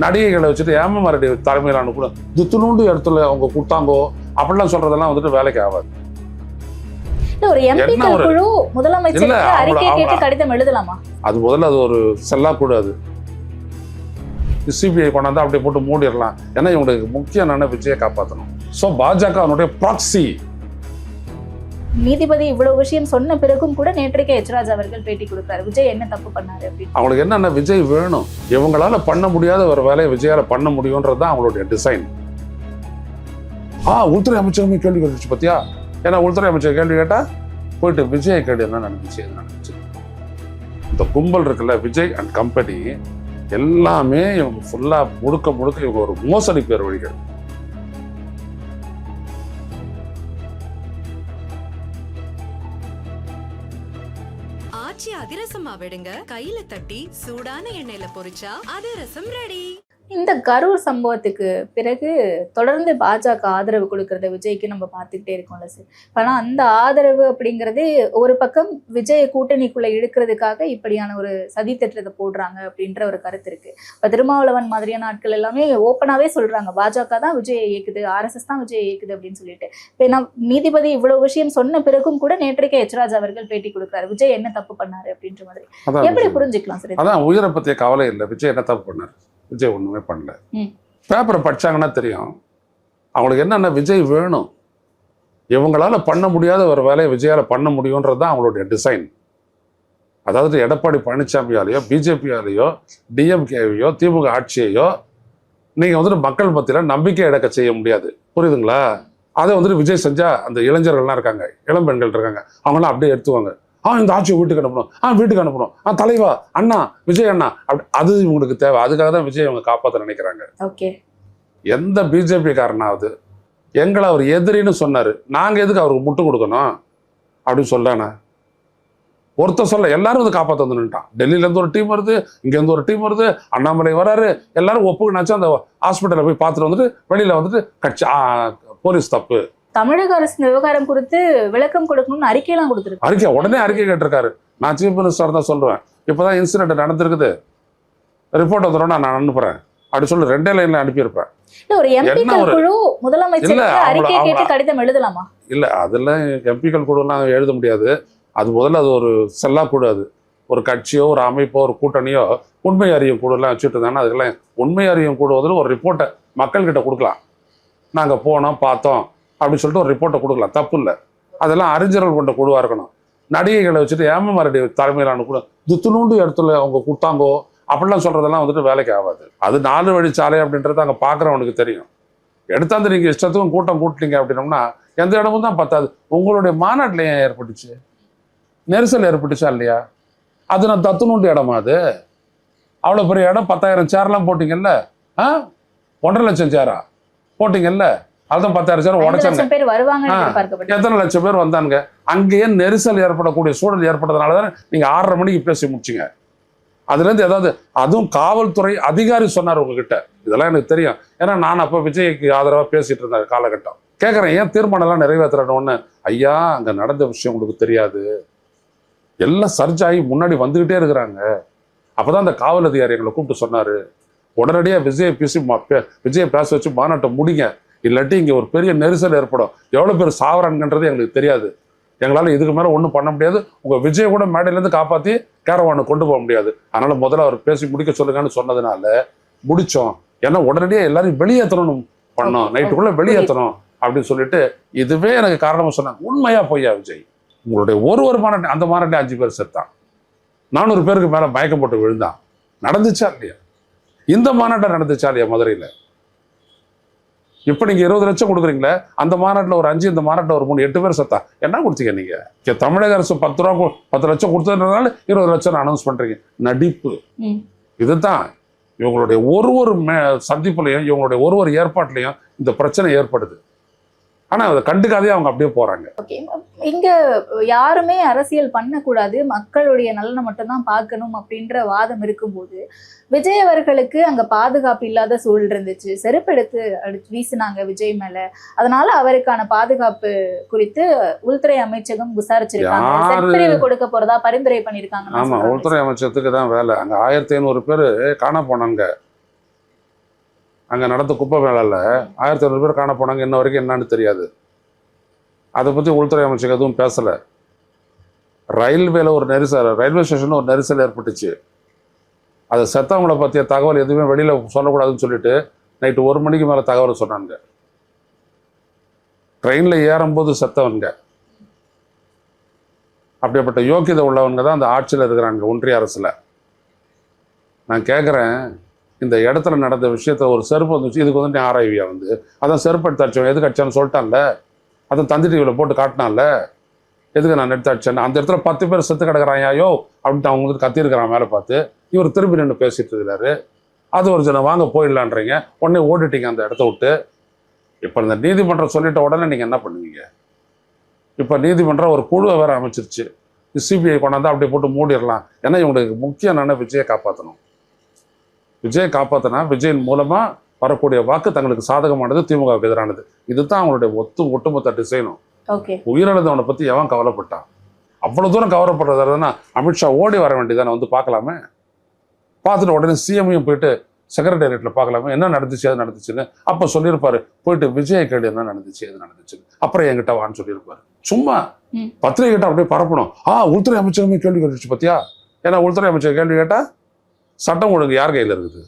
நடிகைகளை வச்சுட்டு ஏமமாரடி தலைமையிலான கூட துத்துணுண்டு இடத்துல அவங்க கொடுத்தாங்கோ அப்படிலாம் சொல்றதெல்லாம் வந்துட்டு வேலைக்கு ஆகாது. ஒரு எம்பிக்கள் குழு முதலமைச்சருக்கு அறிக்கை கேட்டு கடிதம் எழுதலாமா? அது முதல்ல அது ஒரு செல்லா கூட. அது சிபிஐ கொண்டாந்து அப்படியே போட்டு மூடிடலாம். ஏன்னா இவங்களுக்கு முக்கியம் என்னன்னா விஜயை காப்பாற்றணும். ஸோ பாஜக அவனுடைய ப்ராக்சி. நீதிபதி இவ்வளவு விஷயம் சொன்ன பிறகும் கூட நேற்றைக்கு எச்ராஜ் அவர்கள் பேட்டி கொடுத்தாரு. விஜய் என்ன தப்பு பண்ணாரு அப்படின்னு. அவங்களுக்கு என்னன்னா விஜய் வேணும். இவங்களால பண்ண முடியாத ஒரு வேலையை விஜயால பண்ண முடியும்ன்றதுதான் அவங்களுடைய டிசைன். உள்துறை அமைச்சருமே கேள்வி கேட்டுச்சு பத்தியா? ஏன்னா உள்துறை அமைச்சர் கேள்வி கேட்டா போயிட்டு விஜய் கேள்வி என்ன நடந்துச்சு என்ன நடந்துச்சு. இந்த கும்பல் இருக்குல்ல விஜய் அண்ட் கம்பெனி எல்லாமே இவங்க ஃபுல்லா முழுக்க முழுக்க இவங்க ஒரு மோசடி பேர் வழிகள். ஆச்சி அதிரசமா விடுங்க, கையில தட்டி சூடான எண்ணெயில பொரிச்சா அதிரசம் ரெடி. இந்த கரூர் சம்பவத்துக்கு பிறகு தொடர்ந்து பாஜக ஆதரவு கொடுக்கறத விஜய்க்கு நம்ம பார்த்துக்கிட்டே இருக்கோம்ல சார். ஆனா அந்த ஆதரவு அப்படிங்கிறது ஒரு பக்கம் விஜய் கூட்டணிக்குள்ள இழுக்கிறதுக்காக இப்படியான ஒரு சதி திட்டத்தை போடுறாங்க அப்படின்ற ஒரு கருத்து இருக்கு. இப்ப திருமாவளவன் மாதிரியான ஆட்கள் எல்லாமே ஓப்பனாவே சொல்றாங்க பாஜக தான் விஜயை இயக்குது, RSS தான் விஜயை இயக்குது அப்படின்னு சொல்லிட்டு. இப்ப நான் நீதிபதி இவ்வளவு விஷயம் சொன்ன பிறகும் கூட நேற்றைக்கு எச்ராஜ் அவர்கள் பேட்டி கொடுக்குறாரு. விஜய் என்ன தப்பு பண்ணாரு அப்படின்ற மாதிரி எப்படி புரிஞ்சுக்கலாம் சார்? அதான் உயிரை பத்திய கவலை இல்லை. விஜய் என்ன தப்பு பண்ணாரு? விஜய் ஒண்ணுமே பண்ணல. பேப்பரை படிச்சாங்கன்னா தெரியும். அவங்களுக்கு என்னன்னா விஜய் வேணும். இவங்களால பண்ண முடியாத ஒரு வேலையை விஜயால பண்ண முடியும்ன்றதுதான் அவங்களுடைய டிசைன். அதாவது எடப்பாடி பழனிசாமியாலேயோ பிஜேபியாலேயோ டிஎம்கேவையோ திமுக ஆட்சியையோ நீங்க வந்துட்டு மக்கள் மத்தியில நம்பிக்கை இழக்க செய்ய முடியாது. புரியுதுங்களா? அதை வந்துட்டு விஜய் செஞ்சா அந்த இளைஞர்கள்லாம் இருக்காங்க, இளம் பெண்கள் இருக்காங்க, அவங்களாம் அப்படியே எடுத்துவாங்க. இந்த ஆட்சியை வீட்டுக்கு அனுப்பணும், வீட்டுக்கு அனுப்பணும், தலைவா அண்ணா விஜய் அண்ணா அப்படி. அது இவங்களுக்கு தேவை. அதுக்காக தான் விஜய் அவங்க காப்பாற்ற நினைக்கிறாங்க. எந்த பிஜேபி காரனாவது எங்களை அவர் எதிரின்னு சொன்னாரு, நாங்க எதுக்கு அவருக்கு முட்டு கொடுக்கணும் அப்படின்னு சொல்லானே ஒருத்தர் சொல்ல. எல்லாரும் வந்து காப்பாற்ற வந்து நின்ட்டான். டெல்லியில இருந்து ஒரு டீம் வருது, இங்க இருந்து ஒரு டீம் வருது, அண்ணாமலை வராரு, எல்லாரும் ஒப்புக்குனாச்சும் அந்த ஹாஸ்பிட்டலை போய் பார்த்துட்டு வந்துட்டு வெளியில வந்துட்டு கட்சி போலீஸ் தப்பு. தமிழக அரசு விவகாரம் குறித்து விளக்கம் கொடுக்கணும்னு அறிக்கையெல்லாம் கொடுத்துருக்கு. அறிக்கை உடனே அறிக்கை கேட்டிருக்காரு. நான் சீஃப் மினிஸ்டர் தான் சொல்லுவேன், இப்பதான் இன்சிடென்ட் நடந்திருக்குது, ரிப்போர்ட் வந்துடும் நான் அனுப்புறேன் அப்படி சொல்லி 2 லைன்ல அனுப்பியிருப்பேன். ஒரு எம்பிக்கள் குழு முதலமைச்சருக்கு அறிக்கை கேட்டு கடிதம் எழுதலாமா? இல்ல அதெல்லாம் எம்பிக்கள் குழுலாம் எழுத முடியாது. அது முதல்ல அது ஒரு செல்லா குழு. அது ஒரு கட்சியோ ஒரு அமைப்போ ஒரு கூட்டணியோ உண்மை அறியும் குழுலாம் வச்சுட்டு இருந்தாங்கன்னா அதுக்கெல்லாம் உண்மை அறியும் குழு வந்து ஒரு ரிப்போர்ட்டை மக்கள்கிட்ட கொடுக்கலாம். நாங்க போனோம் பார்த்தோம் அப்படின்னு சொல்லிட்டு ஒரு ரிப்போர்ட்டை கொடுக்கலாம், தப்பு இல்லை. அதெல்லாம் அறிஞர்கள் கொண்ட குழுவாக இருக்கணும். நடிகைகளை வச்சுட்டு ஏமமாரடி தலைமையிலான கூட துத்துணுண்டு இடத்துல அவங்க கொடுத்தாங்கோ அப்படிலாம் சொல்றதெல்லாம் வந்துட்டு வேலைக்கு ஆகாது. அது 4 வழி சாலை அப்படின்றது அங்கே பார்க்குறவனுக்கு தெரியும். எடுத்தாந்து நீங்கள் இஷ்டத்துக்கும் கூட்டம் கூட்டினீங்க அப்படின்னோம்னா எந்த இடமும் தான் பத்தாது. உங்களுடைய மாநாட்டில் ஏன் ஏற்பட்டுச்சு? நெரிசல் ஏற்பட்டுச்சா இல்லையா? அது நான் தத்துணுண்டு இடமா? அது அவ்வளோ பெரிய இடம், 10,000 சேர்லாம் போட்டிங்கல்ல, 1.5 லட்சம் சேரா போட்டிங்கல்ல, அதுதான் 10,000 சேர் உடைச்சாங்க. எத்தனை லட்சம் பேர் வந்தாங்க? அங்கேயே நெரிசல் ஏற்படக்கூடிய சூழல் ஏற்பட்டதுனாலதான் நீங்க 6:30 மணிக்கு பேசி முடிச்சிங்க. அதுல இருந்து ஏதாவது அதுவும் காவல்துறை அதிகாரி சொன்னார் உங்ககிட்ட, இதெல்லாம் எனக்கு தெரியும். ஏன்னா நான் அப்ப விஜய்க்கு ஆதரவா பேசிட்டு இருந்த காலகட்டம். கேட்கறேன், ஏன் தீர்மானம் எல்லாம் நிறைவேற்றணும்னு. ஐயா அங்க நடந்த விஷயம் உங்களுக்கு தெரியாது, எல்லாம் சர்ஜ் ஆகி முன்னாடி வந்துகிட்டே இருக்கிறாங்க. அப்பதான் அந்த காவல் அதிகாரி எங்களை கூப்பிட்டு சொன்னாரு, உடனடியா விஜயை பேச வச்சு மாநாட்டை முடிங்க, இல்லாட்டி இங்கே ஒரு பெரிய நெரிசல் ஏற்படும், எவ்வளோ பேர் சாவறான்ன்றது எங்களுக்கு தெரியாது, எங்களால் இதுக்கு மேலே ஒன்றும் பண்ண முடியாது, உங்கள் விஜயை கூட மேடையிலேருந்து காப்பாற்றி கேரவானை கொண்டு போக முடியாது, அதனால் முதல்ல அவர் பேசி முடிக்க சொல்லுங்கன்னு சொன்னதுனால முடித்தோம். ஏன்னா உடனடியாக எல்லாரையும் வெளியேற்றணும் பண்ணோம், நைட்டுக்குள்ளே வெளியேற்றணும் அப்படின்னு சொல்லிட்டு இதுவே எனக்கு காரணமாக சொன்னாங்க. உண்மையா பொய்யா விஜய்? உங்களுடைய ஒரு மாநாட்டை, அந்த மாநாட்டை 5 பேர் செத்தான், 400 பேருக்கு மேலே மயக்கம் போட்டு விழுந்தான். நடந்துச்சா இல்லையா? இந்த மாநாட்டை நடந்துச்சா இல்லையா மதுரையில்? இப்போ நீங்கள் 20 லட்சம் கொடுக்குறீங்களே, அந்த மாநாட்டில் ஒரு 5, இந்த மாநாட்டில் ஒரு 3, 8 பேர் செத்தா என்ன கொடுத்தீங்க நீங்கள்? தமிழக அரசு 10 லட்சம் கொடுத்ததுனால 20 லட்சம் அனௌன்ஸ் பண்ணுறீங்க. நடிப்பு. இதுதான் இவங்களுடைய ஒரு சந்திப்புலையும் இவங்களுடைய ஒரு ஏற்பாட்டிலையும் இந்த பிரச்சனை ஏற்படுது. ஆனா அதை கண்டுக்காதே அவங்க அப்படியே போறாங்க. இங்க யாருமே அரசியல் பண்ணக்கூடாது, மக்களுடைய நலனை மட்டும் தான் பார்க்கணும் அப்படின்ற வாதம் இருக்கும்போது விஜய் அவர்களுக்கு அங்க பாதுகாப்பு இல்லாத சூழல் இருந்துச்சு. செருப்பெடுத்து வீசினாங்க விஜய் மேல. அதனால அவருக்கான பாதுகாப்பு குறித்து உள்துறை அமைச்சகம் விசாரிச்சிருக்காங்க, கொடுக்க போறதா பரிந்துரை பண்ணிருக்காங்க. ஆமா, உள்துறை அமைச்சகத்துக்கு தான் வேலை. அங்க 1500 பேர் காண போனாங்க. அங்கே நடந்த குப்பை மேலால 1500 பேர் காண போனாங்க, இன்ன வரைக்கும் என்னன்னு தெரியாது. அதை பற்றி உள்துறை அமைச்சர் எதுவும் பேசலை. ரயில்வே ஸ்டேஷனில் ஒரு நெரிசல் ஏற்பட்டுச்சு. அதை செத்தவங்களை பற்றிய தகவல் எதுவுமே வெளியில் சொல்லக்கூடாதுன்னு சொல்லிட்டு நைட்டு 1 மணிக்கு மேலே தகவல் சொன்னாங்க. ட்ரெயினில் ஏறும்போது செத்தவங்க. அப்படிப்பட்ட யோக்கியதை உள்ளவங்க தான் அந்த ஆட்சியில் இருக்கிறாங்க ஒன்றிய அரசில். நான் கேட்குறேன், இந்த இடத்துல நடந்த விஷயத்த ஒரு செருப்பு வந்துச்சு, இதுக்கு வந்து நீ ஆராய்வியா வந்து அதான் செருப்பு எடுத்து அடிச்சவன் எதுக்கு அடிச்சான்னு சொல்லிட்டான்ல, அதை தந்தி டிவியில் போட்டு காட்டினான்ல, எதுக்கு நான் எடுத்து அடிச்சேன். அந்த இடத்துல 10 பேர் செத்து கிடக்குறான் ஐயோ அப்படின்ட்டு அவங்க வந்து கத்திருக்கிறான் மேலே பார்த்து. இவர் திரும்பி நின்று பேசிட்டு இருக்கிறாரு. அது ஒரு ஜனம் வாங்க போயிடலான்றீங்க, உடனே ஓடிட்டீங்க அந்த இடத்த விட்டு. இப்போ இந்த நீதிமன்றம் சொல்லிட்ட உடனே நீங்கள் என்ன பண்ணுவீங்க? இப்போ நீதிமன்றம் ஒரு குழுவை வேற அமைச்சிருச்சு. சிபிஐ கொண்டாந்து அப்படியே போட்டு மூடிடலாம். ஏன்னா இவங்களுக்கு முக்கியம் என்னென்ன விஜயை காப்பாற்றணும். விஜயை காப்பாற்றினா விஜயின் மூலமாக வரக்கூடிய வாக்கு தங்களுக்கு சாதகமானது, திமுகவுக்கு எதிரானது. இதுதான் அவங்களுடைய ஒட்டுமொத்த டிசைனும். உயிரிழந்தவனை பற்றி எவன் கவலைப்பட்டான்? அவ்வளோ தூரம் கவலைப்படுறதுனா அமித்ஷா ஓடி வர வேண்டியதானே, வந்து பார்க்கலாமே. பார்த்துட்டு உடனே சிஎம்ஐயும் போயிட்டு செக்ரட்டேரியட்டில் பார்க்கலாமே, என்ன நடந்துச்சு அது நடந்துச்சுன்னு. அப்போ சொல்லியிருப்பாரு, போயிட்டு விஜய் கேடு என்ன நடந்துச்சு எது நடந்துச்சுன்னு, அப்புறம் என்கிட்ட வான்னு சொல்லியிருப்பாரு. சும்மா பத்திரிகை கேட்டால் அப்படியே பரப்பணும். உள்துறை அமைச்சருமே கேள்வி கேட்டுச்சு பார்த்தியா? ஏன்னா உள்துறை அமைச்சர் கேள்வி கேட்டால் சட்டம் ஒழுங்கு யார் கையில் இருக்குது?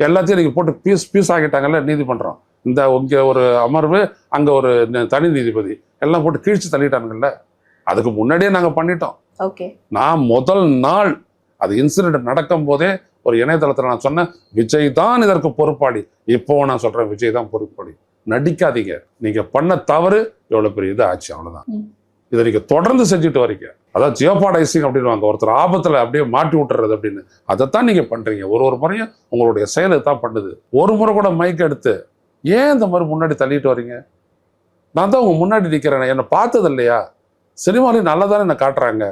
எல்லாத்தையும் நீங்கள் போட்டு பீஸ் ஆகிட்டாங்கல்ல நீதிமன்றம். இந்த இங்கே ஒரு அமர்வு, அங்கே ஒரு தனி நீதிபதி, எல்லாம் போட்டு கீழ்ச்சி தள்ளிட்டானுங்கல்ல. அதுக்கு முன்னாடியே நாங்கள் பண்ணிட்டோம். நான் முதல் நாள் அது இன்சிடென்ட் நடக்கும் போதே ஒரு இணையதளத்தில் நான் சொன்னேன், விஜய் தான் இதற்கு பொறுப்பாளி. இப்போ நான் சொல்கிறேன், விஜய் தான் பொறுப்பாளி. நடிக்காதீங்க. நீங்கள் பண்ண தவறு எவ்வளோ பெரிய இது ஆச்சு, அவ்வளோதான். இதை நீங்கள் தொடர்ந்து செஞ்சுட்டு வரீங்க. அதாவது ஜியோபாடைசிங் அப்படின்னு ஒருத்தர் ஆபத்தில் அப்படியே மாட்டி விட்டுறது அப்படின்னு, அதைத்தான் நீங்கள் பண்ணுறீங்க. ஒரு முறையும் உங்களுடைய செயல் தான் பண்ணுது. ஒரு முறை கூட மைக் எடுத்து ஏன் இந்த மாதிரி முன்னாடி தள்ளிட்டு வரீங்க? நான் தான் உங்க முன்னாடி நிற்கிறேன், என்னை பார்த்தது இல்லையா? சினிமாலையும் நல்லா தானே என்னை காட்டுறாங்க,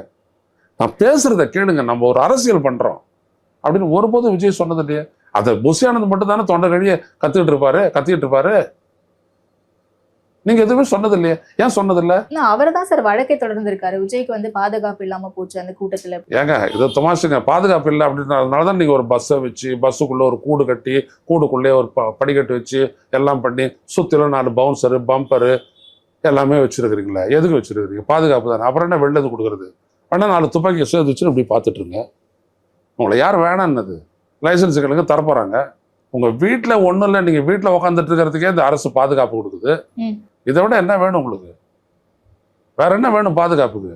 நான் பேசுறத கேளுங்க, நம்ம ஒரு அரசியல் பண்றோம் அப்படின்னு ஒருபோதும் விஜய் சொன்னது இல்லையா? அதை புஷியானது மட்டும் தானே தொண்டை கழிய கத்திக்கிட்டு இருப்பாரு. நீங்க எதுவுமே சொன்னது இல்லையா? ஏன் சொன்னதில்லை? அவர் தான் சார் வழக்கை தொடர்ந்து இருக்காரு. விஜய்க்கு வந்து பாதுகாப்பு இல்லாம போச்சு அந்த கூட்டத்துல. ஏங்க இது தமாஷுங்க, பாதுகாப்பு இல்லை அப்படின்றதுனாலதான் நீங்க ஒரு பஸ்ஸை வச்சு, பஸ்ஸுக்குள்ள ஒரு கூடு கட்டி, கூடுக்குள்ளே ஒரு படிக்கட்டு வச்சு எல்லாம் பண்ணி சுத்திலும் 4 பவுன்சரு பம்பரு எல்லாமே வச்சிருக்கிறீங்களா? எதுக்கு வச்சிருக்கிறீங்க? பாதுகாப்பு தானே. அப்புறம் என்ன வெளில கொடுக்குறது? வேணா 4 துப்பாக்கி சேர்த்து வச்சு இப்படி பார்த்துட்டு இருங்க. உங்களை யார் வேணான்னது? லைசன்ஸ் எங்களுக்கு தரப்போறாங்க. உங்க வீட்டுல ஒண்ணும் இல்லை, நீங்க வீட்டுல உட்காந்துட்டு இருக்கிறதுக்கே இந்த அரசு பாதுகாப்பு கொடுக்குது. இதை விட என்ன வேணும் உங்களுக்கு? வேற என்ன வேணும் பாதுகாப்புக்கு?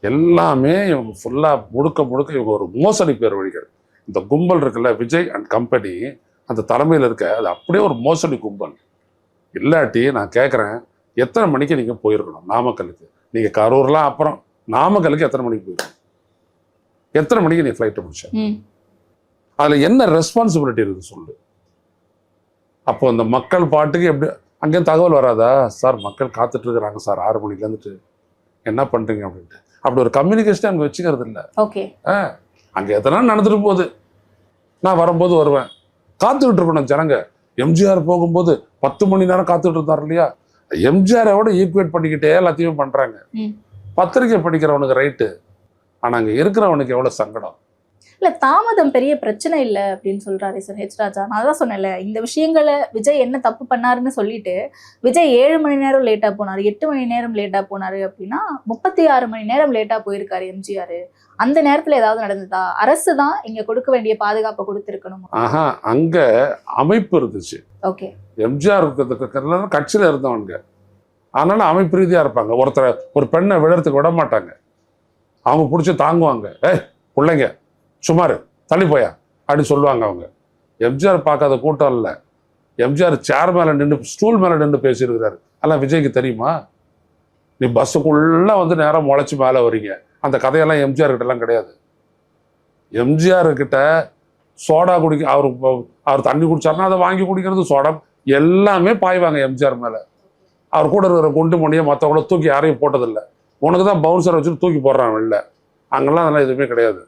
எல்லாமே இவங்க ஃபுல்லா முழுக்க இவங்க ஒரு மோசடி பேர் வழிகள். இந்த கும்பல் இருக்குல்ல, விஜய் அண்ட் கம்பெனி, அந்த தலைமையில் இருக்க, அது அப்படியே ஒரு மோசடி கும்பல். இல்லாட்டி நான் கேட்குறேன், எத்தனை மணிக்கு நீங்க போயிருக்கணும் நாமக்கலுக்கு? நீங்க கரூர்லாம் அப்புறம் நாமக்கலுக்கு எத்தனை மணிக்கு போயிருக்கணும்? எத்தனை மணிக்கு நீ ஃப்ளைட்டை பிடிச்ச? அதுல என்ன ரெஸ்பான்சிபிலிட்டி இருக்கு சொல்லு. அப்போ அந்த மக்கள் பாட்டுக்கு எப்படி அங்கேயும் தகவல் வராதா? சார் மக்கள் காத்துட்டு இருக்கிறாங்க சார் 6 மணில இருந்துட்டு, என்ன பண்றீங்க அப்படின்ட்டு. அப்படி ஒரு கம்யூனிகேஷன் அங்கே வச்சுக்கிறது இல்லை. அங்கே எத்தனை நடந்துட்டு போகுது, நான் வரும்போது வருவேன், காத்துக்கிட்டு இருக்கணும் ஜனங்க. எம்ஜிஆர் போகும்போது 10 மணி நேரம் காத்துட்டு இருந்தார் இல்லையா? எம்ஜிஆரோட ஈக்குவேட் பண்ணிக்கிட்டே எல்லாத்தையும் பண்றாங்க. பத்திரிகை படிக்கிறவனுக்கு ரைட்டு, ஆனா அங்க இருக்கிறவனுக்கு எவ்வளவு சங்கடம். இல்ல தாமதம் பெரிய பிரச்சனை இல்லை அப்படின்னு சொல்றாரு சார் ஹெச் ராஜா. நான் தான் சொன்னேன்ல, இந்த விஷயங்களை விஜய் என்ன தப்பு பண்ணாருன்னு சொல்லிட்டு விஜய் 7 மணி நேரம் லேட்டா போனாரு, 8 மணி நேரம் லேட்டா போனாரு அப்படின்னா 36 மணி நேரம் லேட்டா போயிருக்காரு எம்ஜிஆர். அந்த நேரத்துல ஏதாவது நடந்ததா? அரசு தான் இங்க கொடுக்க வேண்டிய பாதுகாப்பை கொடுத்திருக்கணும். அங்க அமைப்பு இருந்துச்சு. எம்ஜிஆர் கட்சியில இருந்தவங்க, அதனால அமைப்பு ரீதியா இருப்பாங்க. ஒரு பெண்ணை விழறதுக்கு விட மாட்டாங்க, அவங்க பிடிச்சி தாங்குவாங்க. பிள்ளைங்க சுமார் தள்ளி போயா அப்படின்னு சொல்லுவாங்க அவங்க. எம்ஜிஆர் பார்க்காத கூட்டம் இல்லை. எம்ஜிஆர் சேர் மேலே நின்று, ஸ்டூல் மேலே நின்று பேசியிருக்கிறாரு. அதெல்லாம் விஜய்க்கு தெரியுமா? நீ பஸ்ஸுக்குள்ள வந்து நேரம் முளைச்சி மேலே வரீங்க, அந்த கதையெல்லாம் எம்ஜிஆர் கிட்ட எல்லாம் கிடையாது. எம்ஜிஆர் கிட்ட சோடா அவர் தண்ணி குடிச்சாருன்னா அதை வாங்கி குடிக்கிறது, சோடா எல்லாமே பாய்வாங்க எம்ஜிஆர் மேலே. அவர் கூட இருக்கிற குண்டு மணியை மற்றவங்கள தூக்கி யாரையும் போட்டதில்லை. உனக்கு தான் பவுன்சரை வச்சுட்டு தூக்கி போடுறான் வெளில. அங்கெல்லாம் அதெல்லாம் எதுவுமே கிடையாது.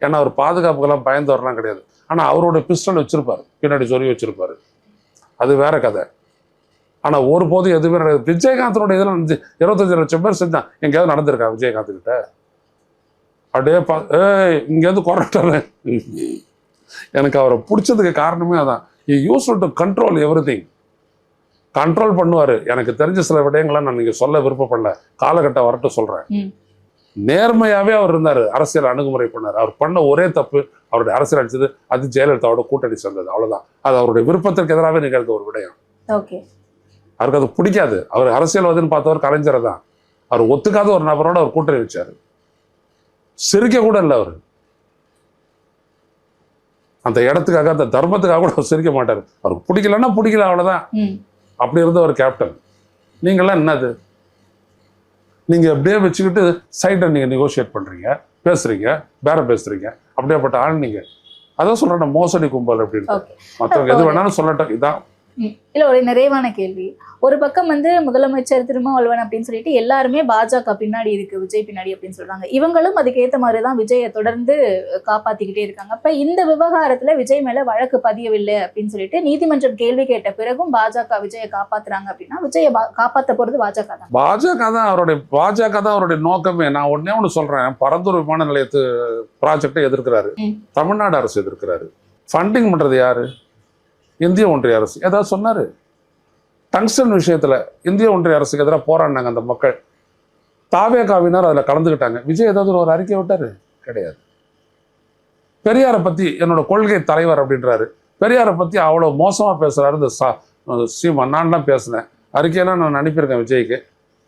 ஏன்னா அவர் பாதுகாப்புக்கெல்லாம் பயந்தவரெலாம் கிடையாது. ஆனால் அவரோட பிஸ்டல் வச்சிருப்பாரு, பின்னாடி சொல்லி வச்சிருப்பாரு, அது வேற கதை. ஆனால் ஒருபோதும் எதுவுமே நடக்குது. விஜயகாந்தனுடைய இதில் 25 லட்சம் பேர் செஞ்சான். எங்கேயாவது நடந்திருக்கா விஜயகாந்த் கிட்ட? அப்படியே இங்கேருந்து கொரட்டாரு. எனக்கு அவரை பிடிச்சதுக்கு காரணமே அதான். he used to control everything. Control பண்ணுவார். எனக்கு தெரிஞ்ச சில விடயங்களை நான் நீங்கள் சொல்ல விருப்பப்படல, காலகட்டம் வரட்டும் சொல்கிறேன். நேர்மையாகவே அவர் இருந்தார், அரசியல் அணுகுமுறை பண்ணார். அவர் பண்ண ஒரே தப்பு அவருடைய அரசியல் அடிச்சது, அது ஜெயலலிதாவோட கூட்டணி சேர்ந்தது, அவ்வளோதான். அது அவருடைய விருப்பத்திற்கு எதிராகவே நிகழ்ந்த ஒரு விடயம். ஓகே, அவருக்கு அது பிடிக்காது. அவர் அரசியல்வாதின்னு பார்த்தவர் கலைஞரை தான். அவர் ஒத்துக்காத ஒரு நபரோட அவர் கூட்டணி வச்சார். சிரிக்க கூட இல்லை அவர். அந்த இடத்துக்காக, அந்த தர்மத்துக்காக கூட அவர் சிரிக்க மாட்டார். அவருக்கு பிடிக்கலன்னா பிடிக்கல, அவ்வளோதான். அப்படி இருந்த ஒரு கேப்டன். நீங்களாம் என்னது? நீங்க அப்படியே வச்சுக்கிட்டு சைடை நீங்க நெகோசியேட் பண்றீங்க, பேசுறீங்க, பேரம் பேசுறீங்க. அப்படியேப்பட்ட ஆள் நீங்க. அதான் சொல்றேன், மோசடி கும்பல் அப்படின்னு. மற்றவங்க எது வேணாலும் சொல்லட்டும். இதான் இல்ல, ஒரு நிறைவான கேள்வி. ஒரு பக்கம் வந்து முதலமைச்சர் திருமாவளவன் அப்படின்னு சொல்லிட்டு எல்லாருமே பாஜக பின்னாடி இருக்கு, விஜய் பின்னாடி அப்படின்னு சொல்றாங்க. இவங்களும் அதுக்கேற்ற மாதிரிதான் விஜயை தொடர்ந்து காப்பாத்திக்கிட்டே இருக்காங்க. அப்ப இந்த விவகாரத்துல விஜய் மேல வழக்கு பதியவில்லை அப்படின்னு சொல்லிட்டு நீதிமன்றம் கேள்வி கேட்ட பிறகும் பாஜக விஜயை காப்பாத்துறாங்க அப்படின்னா, விஜயை காப்பாத்த போறது பாஜக தான். பாஜக தான் அவருடைய நோக்கமே. நான் ஒன்னே ஒன்று சொல்றேன், பரந்தூர் விமான நிலையத்து ப்ராஜெக்டை எதிர்க்கிறாரு, தமிழ்நாடு அரசு எதிர்க்கிறாரு. ஃபண்டிங் பண்றது யாரு? இந்திய ஒன்றிய அரசு. ஏதாவது சொன்னாரு? டங்ஸ்டன் விஷயத்துல இந்திய ஒன்றிய அரசுக்கு எதிராக போராடினாங்க அந்த மக்கள். தாவேகாவினர் அதில் கலந்துக்கிட்டாங்க. விஜய் ஏதாவது ஒரு அறிக்கை விட்டாரு? கிடையாது. பெரியாரை பத்தி என்னோட கொள்கை தலைவர் அப்படின்றாரு. பெரியாரை பத்தி அவ்வளோ மோசமா பேசுறாரு இந்த சீமான். நான்லாம் பேசினேன், அறிக்கையெல்லாம் நான் அனுப்பியிருக்கேன் விஜய்க்கு.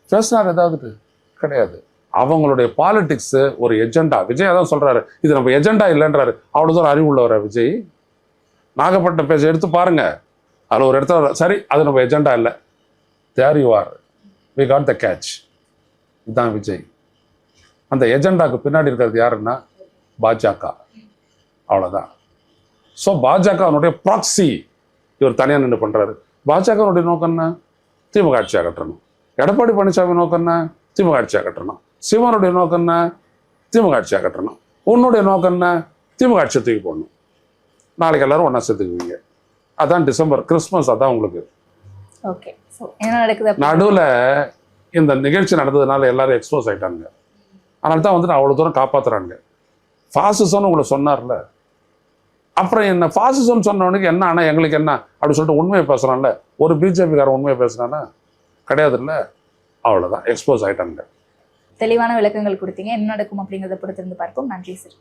பேசினார் ஏதாவது? கிடையாது. அவங்களுடைய பாலிடிக்ஸ் ஒரு எஜெண்டா. விஜய் அதான் சொல்றாரு, இது நம்ம எஜெண்டா இல்லைன்றாரு. அவ்வளோதான் அறிவு உள்ளவரா விஜய்? நாகப்பட்டினம் பேச எடுத்து பாருங்க, அதில் ஒரு இடத்துல சரி அது நம்ம எஜெண்டா இல்லை, there you are, we got the catch. இதுதான் விஜய். அந்த எஜெண்டாக்கு பின்னாடி இருக்கிறது யாருன்னா பாஜக, அவ்வளோதான். ஸோ பாஜகனுடைய ப்ராக்சி இவர் தனியாக நின்று பண்ணுறாரு. பாஜகனுடைய நோக்கம் என்ன? திமுக ஆட்சி அகற்றணும். எடப்பாடி பழனிசாமி நோக்கம் என்ன? திமுக ஆட்சி அகற்றணும். சிவனுடைய நோக்கம் என்ன? திமுக ஆட்சி அகற்றணும். உன்னுடைய நோக்கம் என்ன? திமுக ஆட்சியை தூக்கி போடணும். நாளைக்கு எல்லாரும் ஒன்றா சேர்த்துக்குவீங்க. அதான் டிசம்பர், கிறிஸ்மஸ். அதான் உங்களுக்கு. ஓகே, சோ என்ன நடக்குது? நடுவில் இந்த நிகழ்ச்சி நடந்ததுனால எல்லாரும் எக்ஸ்போஸ் ஆகிட்டாங்க. அதனால தான் வந்துட்டு அவ்வளோ தூரம் காப்பாற்றுறாங்க. ஃபாசிசம்னு உங்களை சொன்னார்ல, அப்புறம் என்ன ஃபாசிசம் சொன்னவனுக்கு என்ன ஆனால் எங்களுக்கு என்ன அப்படின்னு சொல்லிட்டு உண்மையை பேசுகிறான்ல. ஒரு பிஜேபிக்காரன் உண்மையை பேசுனானா? கிடையாது இல்லை. அவ்வளோதான், எக்ஸ்போஸ் ஆகிட்டாங்க. தெளிவான விளக்கங்கள் கொடுத்தீங்க. என்ன நடக்கும் அப்படிங்கிறத பொறுத்திருந்து பார்ப்போம். நன்றி சார்.